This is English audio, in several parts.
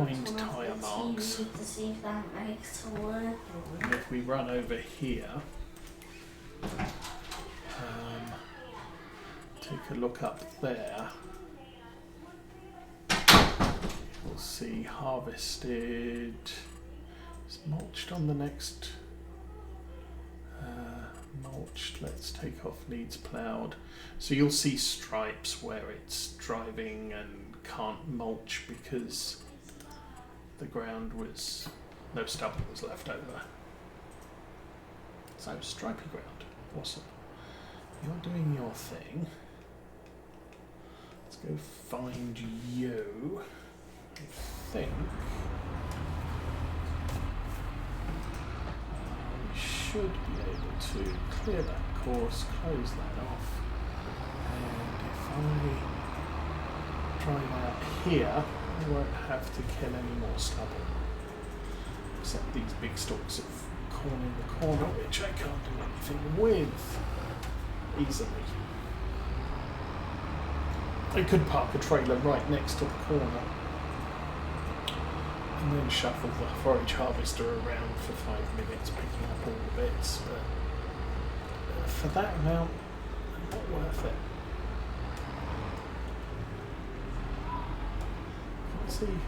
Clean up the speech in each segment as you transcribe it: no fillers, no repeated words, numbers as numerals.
behind tyre marks. To see if that makes it work. And if we run over here, take a look up there, we'll see harvested. It's mulched on the next. Mulched, let's take off needs ploughed. So you'll see stripes where it's driving and can't mulch because the ground was, no stubble was left over. So stripy ground, awesome. You're doing your thing. Let's go find you. I think we should be able to clear that course, close that off, and if I try that here, I won't have to kill any more stubble, except these big stalks of corn in the corner, which I can't do anything with easily. I could park a trailer right next to the corner and then shuffle the forage harvester around for 5 minutes picking up all the bits, but for that amount, not worth it. Can't see.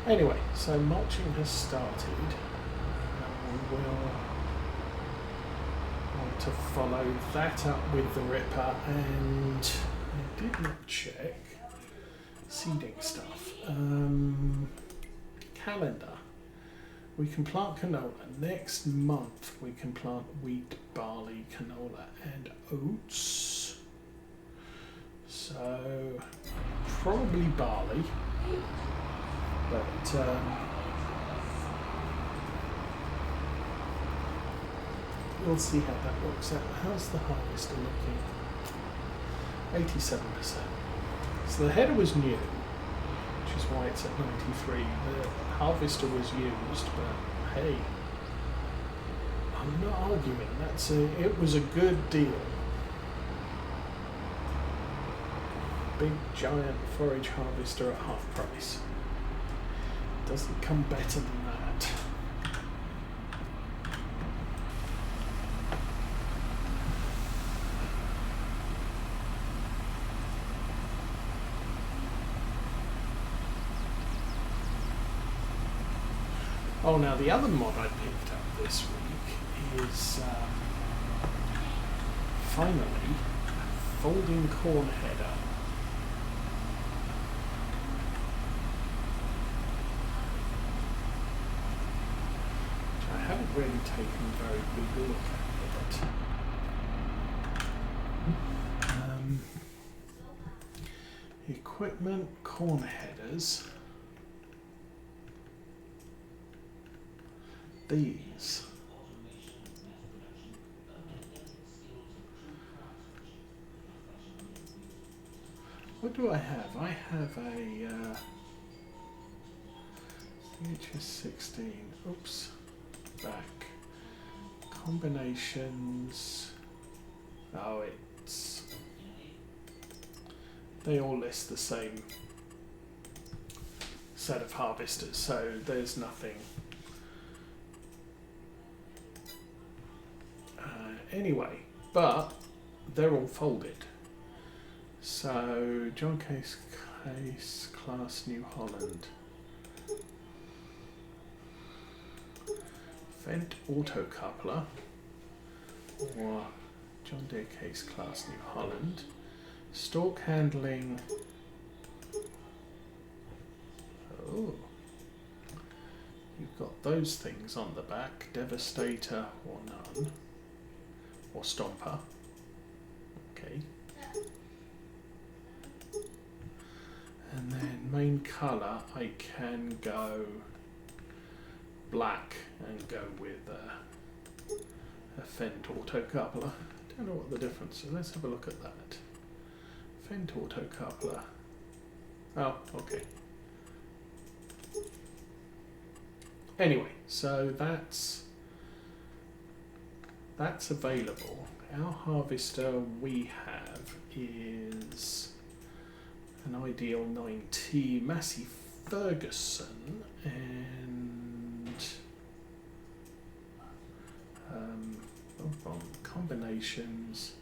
Anyway, so mulching has started. We will want to follow that up with the ripper, and I did not check seeding stuff. Calendar. We can plant canola. Next month we can plant wheat, barley, canola and oats. So probably barley, but we'll see how that works out. How's the harvester looking? 87%. So the header was new, which is why it's at 93. The harvester was used, but hey, I'm not arguing. It was a good deal. Big giant forage harvester at half price. Doesn't come better than that. Oh, now the other mod I picked up this week is finally a folding corn header. Which I haven't really taken a very good look at yet. Equipment, corn headers. These. What do I have? I have a HS16. Oops. Back. Combinations. Oh, it's. They all list the same set of harvesters, so there's nothing. Anyway, but they're all folded. So John Case Class New Holland, Fendt Auto Coupler, or John Deere Case Class New Holland, stalk handling. Oh, you've got those things on the back, Devastator or none. Or Stomper. Okay. And then main colour, I can go black and go with a Fendt Auto Coupler. Don't know what the difference is. Let's have a look at that. Fendt Auto Coupler. Oh, okay. Anyway, so that's available. our harvester we have is an Ideal 9T Massey Ferguson, and combinations.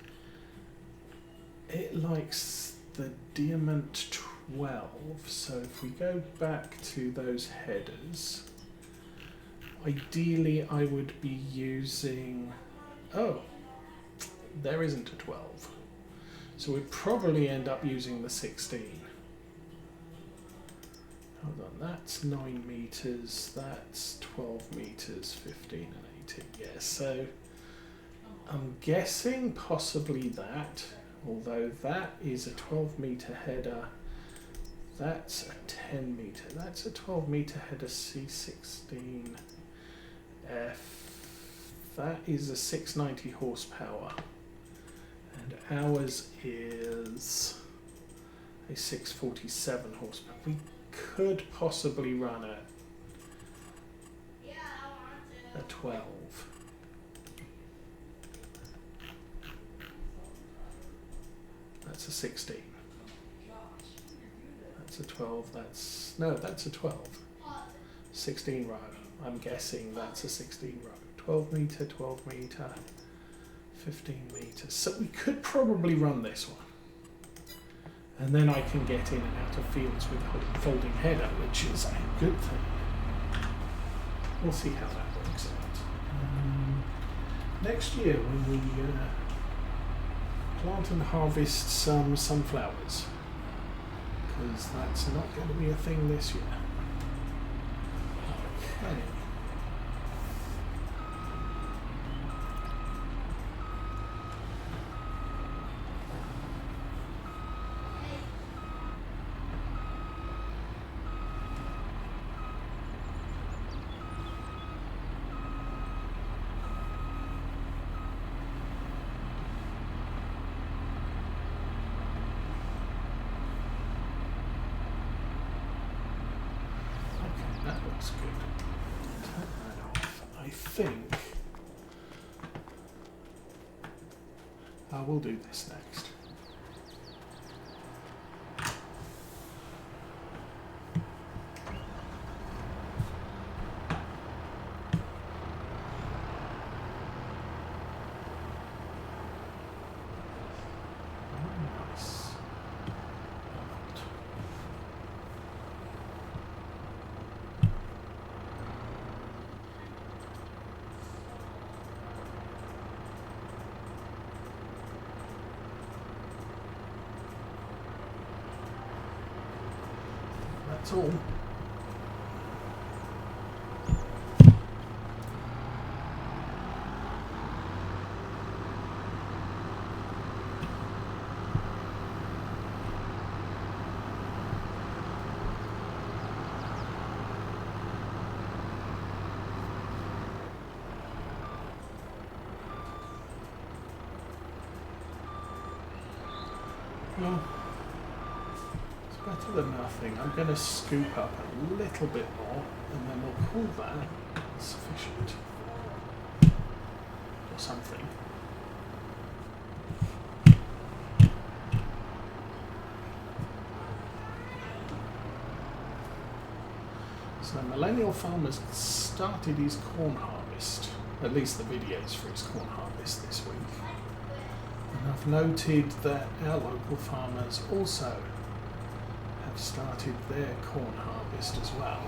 It likes the Diamant 12, so if we go back to those headers, ideally I would be using, oh, there isn't a 12, so we'd probably end up using the 16. Hold on, that's 9 meters, that's 12 meters, 15 and 18, yeah, so I'm guessing possibly that, although that is a 12 meter header, that's a 10 meter, that's a 12 meter header C16F, that is a 690 horsepower, and ours is a 647 horsepower. We could possibly run a 12. That's a 16. That's a 12. That's a 12. 16 row. I'm guessing that's a 16 row. 12 meter, 12 meter, 15 meters. So we could probably run this one. And then I can get in and out of fields with a folding header, which is a good thing. We'll see how that works out. Next year when we plant and harvest some sunflowers, because that's not going to be a thing this year. Okay. That looks good. Turn that off. I think I will do this next. That's all. Well, it's better than nothing. I'm going to scoop up a little bit more, and then we'll call that sufficient. Or something. So Millennial Farmer's started his corn harvest, at least the videos for his corn harvest this week. And I've noted that our local farmers also have started their corn harvest as well.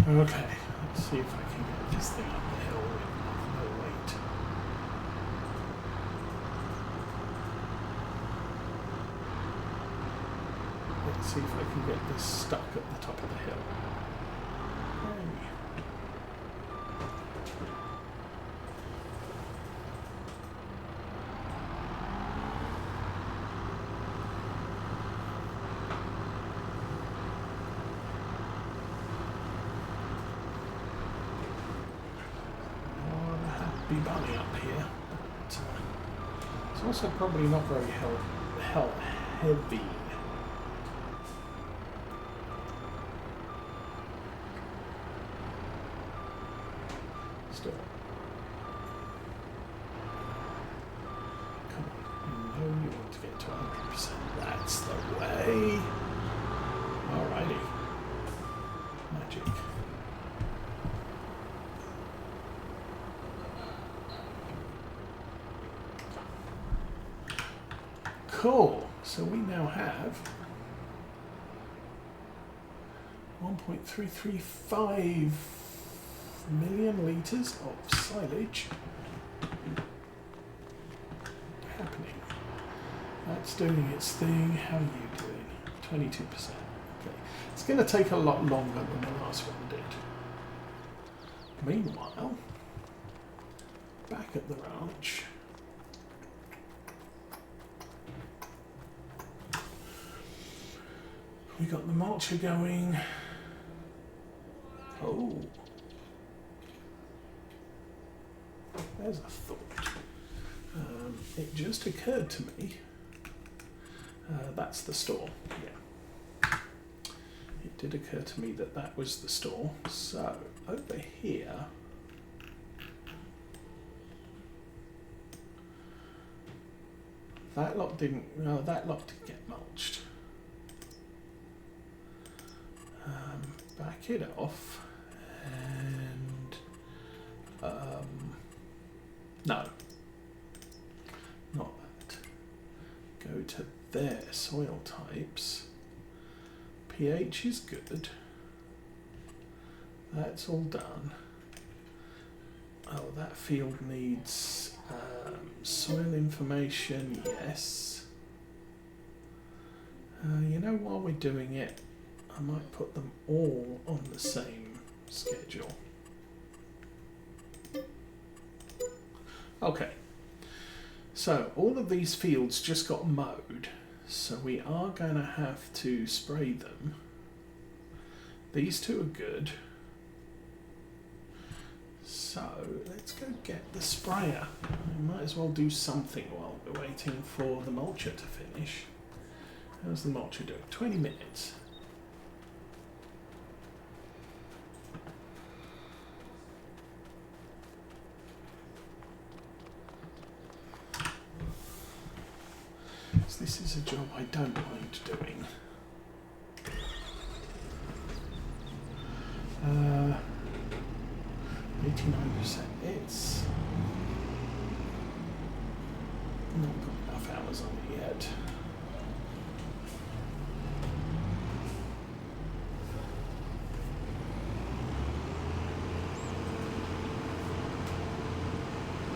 Okay, let's see if I can get this thing up the hill with no weight. Let's see if I can get this stuck at the top of the hill. Hey. Be bunny up here, but It's also probably not very heavy. Still. Come on. No, you want to get to 100%. That's the way. Alrighty. Magic. Cool. So we now have 1.335 million litres of silage happening. That's doing its thing. How are you doing? 22%. Okay. It's going to take a lot longer than the last one did. Meanwhile, back at the ranch, we got the mulcher going. Oh. There's a thought. It just occurred to me. That's the store. Yeah. It did occur to me that that was the store. So over here, that lot didn't. No, that lot did get mulched. Back it off and no, not that. Go to their soil types. pH is good. That's all done. Oh, that field needs soil information, yes. You know, while we're doing it, I might put them all on the same schedule. Okay, so all of these fields just got mowed, so we are going to have to spray them. These two are good. So let's go get the sprayer. We might as well do something while we're waiting for the mulcher to finish. How's the mulcher doing? 20 minutes. So this is a job I don't mind doing. 89%. It's not got enough hours on it yet.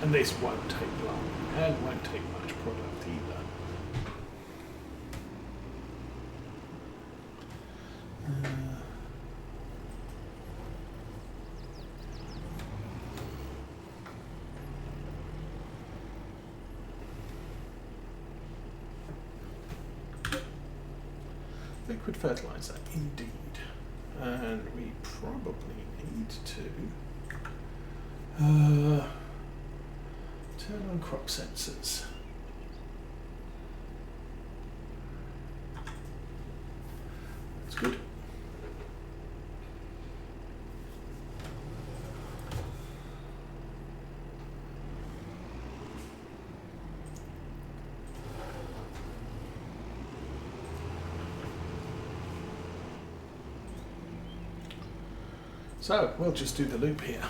And this won't take long, and won't take much product either. Liquid fertilizer, indeed. And we probably need to turn on crop sensors. That's good. So we'll just do the loop here.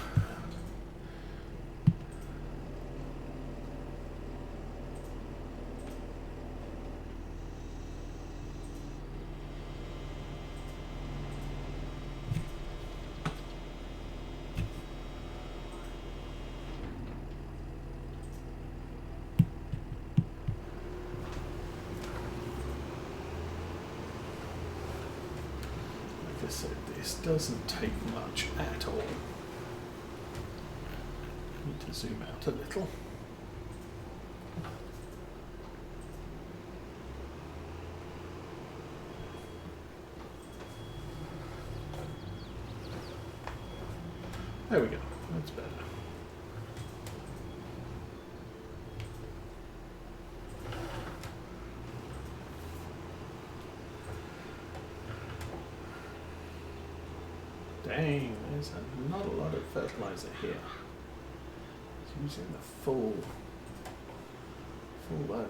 Like I said, this doesn't take much at all. Need to zoom out a little. There we go, that's better. Dang, there's not a lot of fertilizer here. It's using the full load.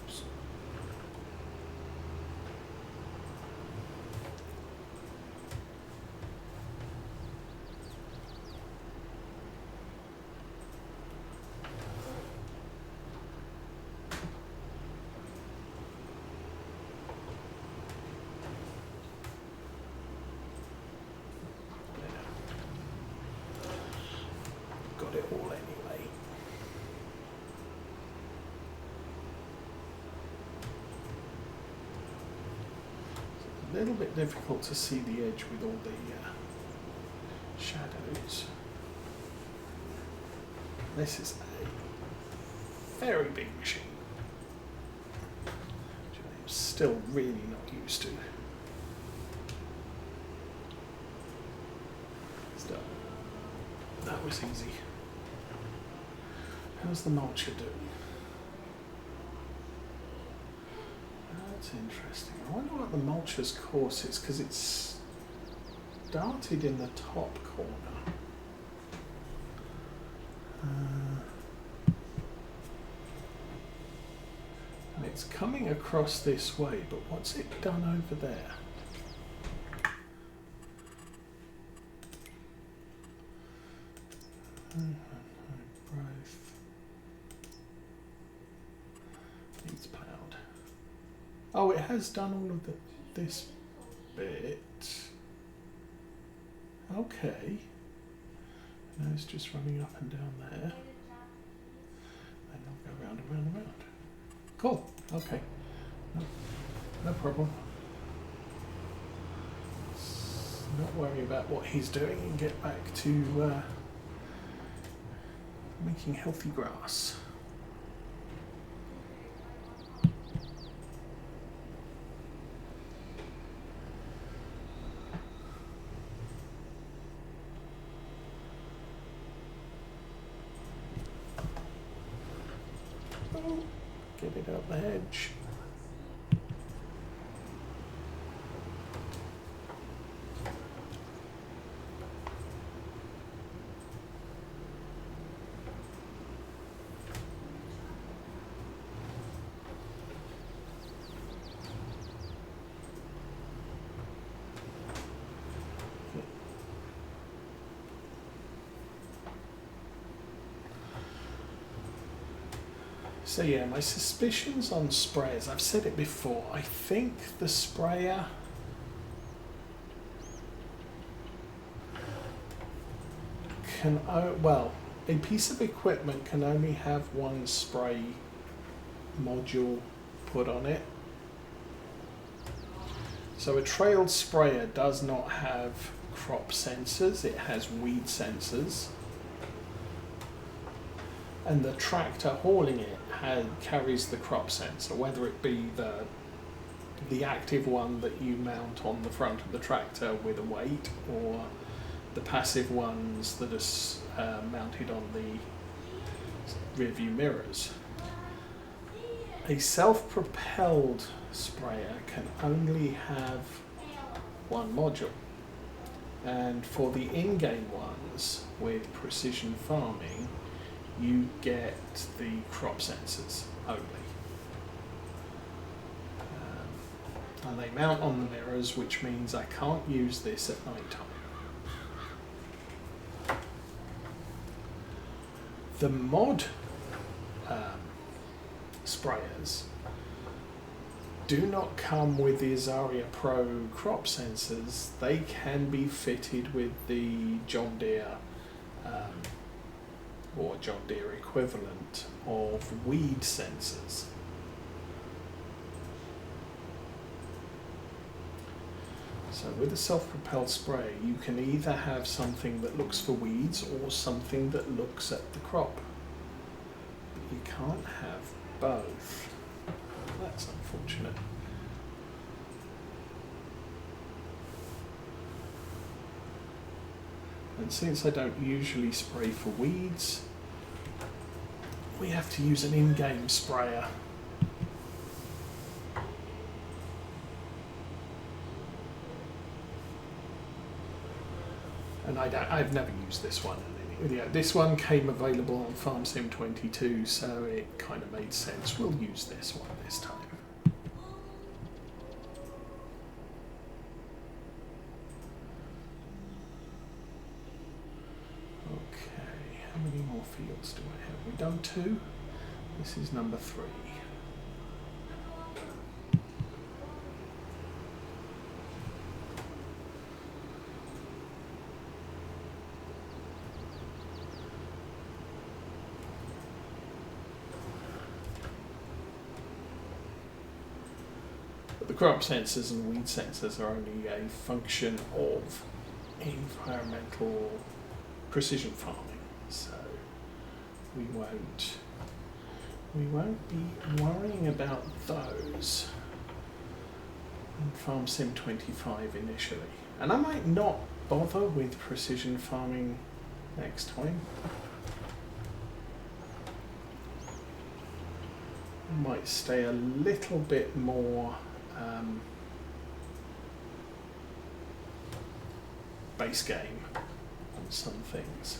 Oops. Got it all anyway. It's a little bit difficult to see the edge with all the shadows. This is a very big machine, which I'm still really not used to. So, that was easy. How's the mulcher doing? That's interesting. I wonder what the mulcher's course is, because it's started in the top corner. And it's coming across this way, but what's it done over there? Growth. Needs plowed. Oh, it has done all of this bit. Okay. Now it's just running up and down there. Then I'll go round and round and round. Cool. Okay. No problem. Let's not worry about what he's doing and get back to making healthy grass. Oh, get it up the hedge. So yeah, my suspicions on sprayers, I've said it before, I think the sprayer can, well, a piece of equipment can only have one spray module put on it. So a trailed sprayer does not have crop sensors, it has weed sensors. And the tractor hauling it carries the crop sensor, whether it be the active one that you mount on the front of the tractor with a weight, or the passive ones that are mounted on the rear view mirrors. A self-propelled sprayer can only have one module, and for the in-game ones with precision farming, you get the crop sensors only. And they mount on the mirrors, which means I can't use this at night time. The mod sprayers do not come with the Azaria Pro crop sensors. They can be fitted with the John Deere or John Deere equivalent of weed sensors. So with a self-propelled spray, you can either have something that looks for weeds or something that looks at the crop. But you can't have both. That's unfortunate. And since I don't usually spray for weeds, we have to use an in-game sprayer. And I've never used this one. This one came available on FS22, so it kind of made sense. We'll use this one this time. Okay, how many more fields do I have? We've done 2. This is number 3. The crop sensors and weed sensors are only a function of environmental precision farming, so we won't be worrying about those in Farm Sim 25 initially. And I might not bother with precision farming next time. I might stay a little bit more base game on some things.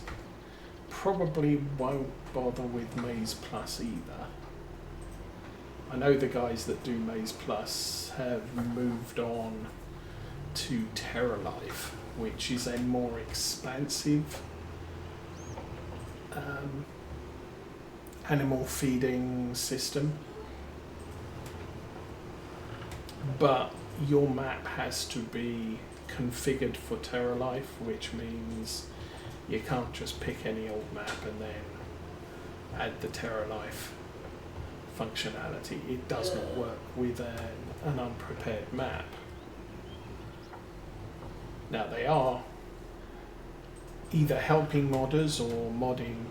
Probably won't bother with Maize Plus either. I know the guys that do Maize Plus have moved on to TerraLife, which is a more expansive animal feeding system. But your map has to be configured for TerraLife, which means you can't just pick any old map and then add the TerraLife functionality. It does not work with an unprepared map. Now they are either helping modders or modding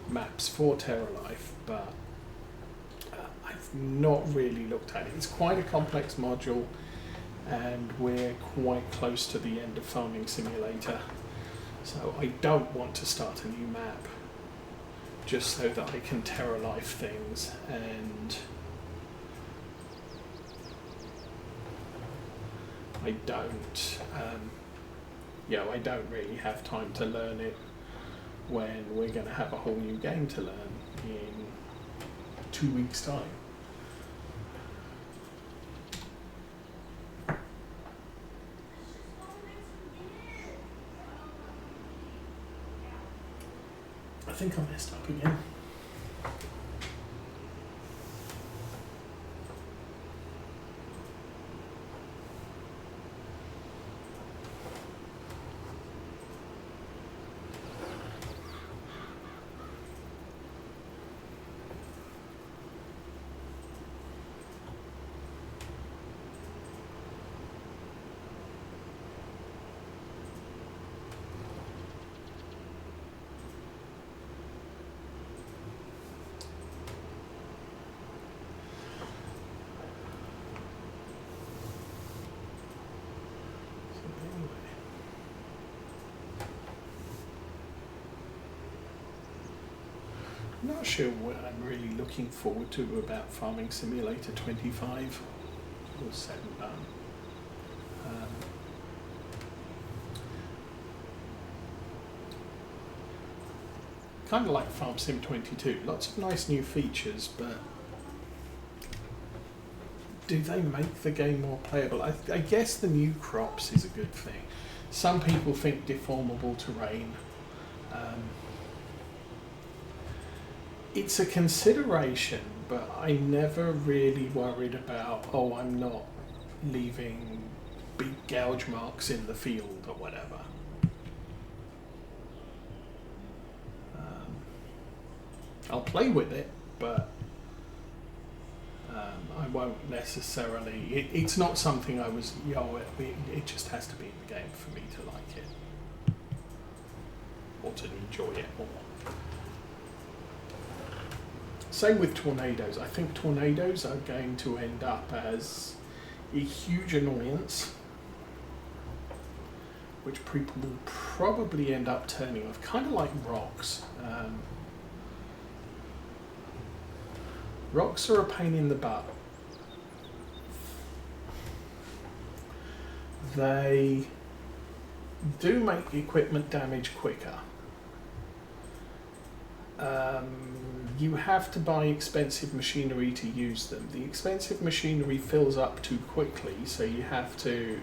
maps for TerraLife, but I've not really looked at it. It's quite a complex module, and we're quite close to the end of Farming Simulator, so I don't want to start a new map just so that I can TerraLife things, and I don't really have time to learn it when we're going to have a whole new game to learn in 2 weeks' time. I think I messed up again. I'm not sure what I'm really looking forward to about Farming Simulator 25. All said and done. Kind of like Farm Sim 22. Lots of nice new features, but do they make the game more playable? I guess the new crops is a good thing. Some people think deformable terrain. It's a consideration, but I never really worried about, oh, I'm not leaving big gouge marks in the field or whatever. I'll play with it, but I won't necessarily, it's not something I was, it just has to be in the game for me to like it, or to enjoy it more. Same with tornadoes. I think tornadoes are going to end up as a huge annoyance, which people will probably end up turning off, kind of like rocks. Rocks are a pain in the butt. do make equipment damage quicker. You have to buy expensive machinery to use them. The expensive machinery fills up too quickly, so you have to,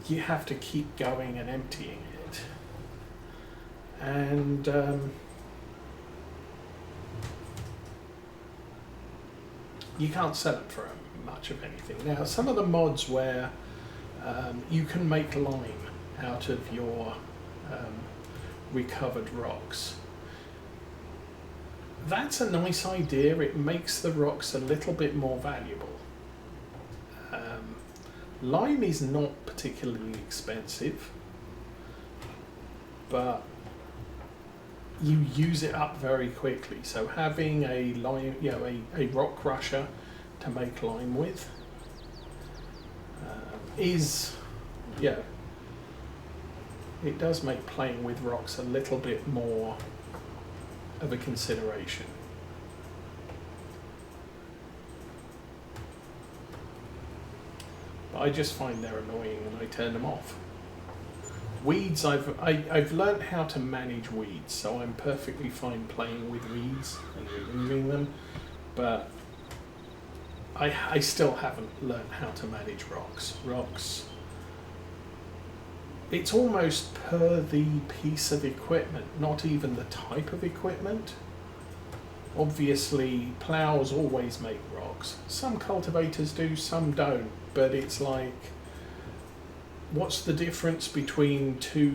you have to keep going and emptying it. And you can't sell it for much of anything. Now, some of the mods where you can make lime out of your recovered rocks. That's a nice idea. It makes the rocks a little bit more valuable. Lime is not particularly expensive, but you use it up very quickly. So having a lime, a rock crusher to make lime with is, it does make playing with rocks a little bit more of a consideration. But I just find they're annoying and I turn them off. Weeds, I've learned how to manage weeds, so I'm perfectly fine playing with weeds and removing them, but I still haven't learned how to manage rocks. Rocks, it's almost per the piece of equipment, not even the type of equipment. Obviously, plows always make rocks. Some cultivators do, some don't, but it's like, what's the difference between two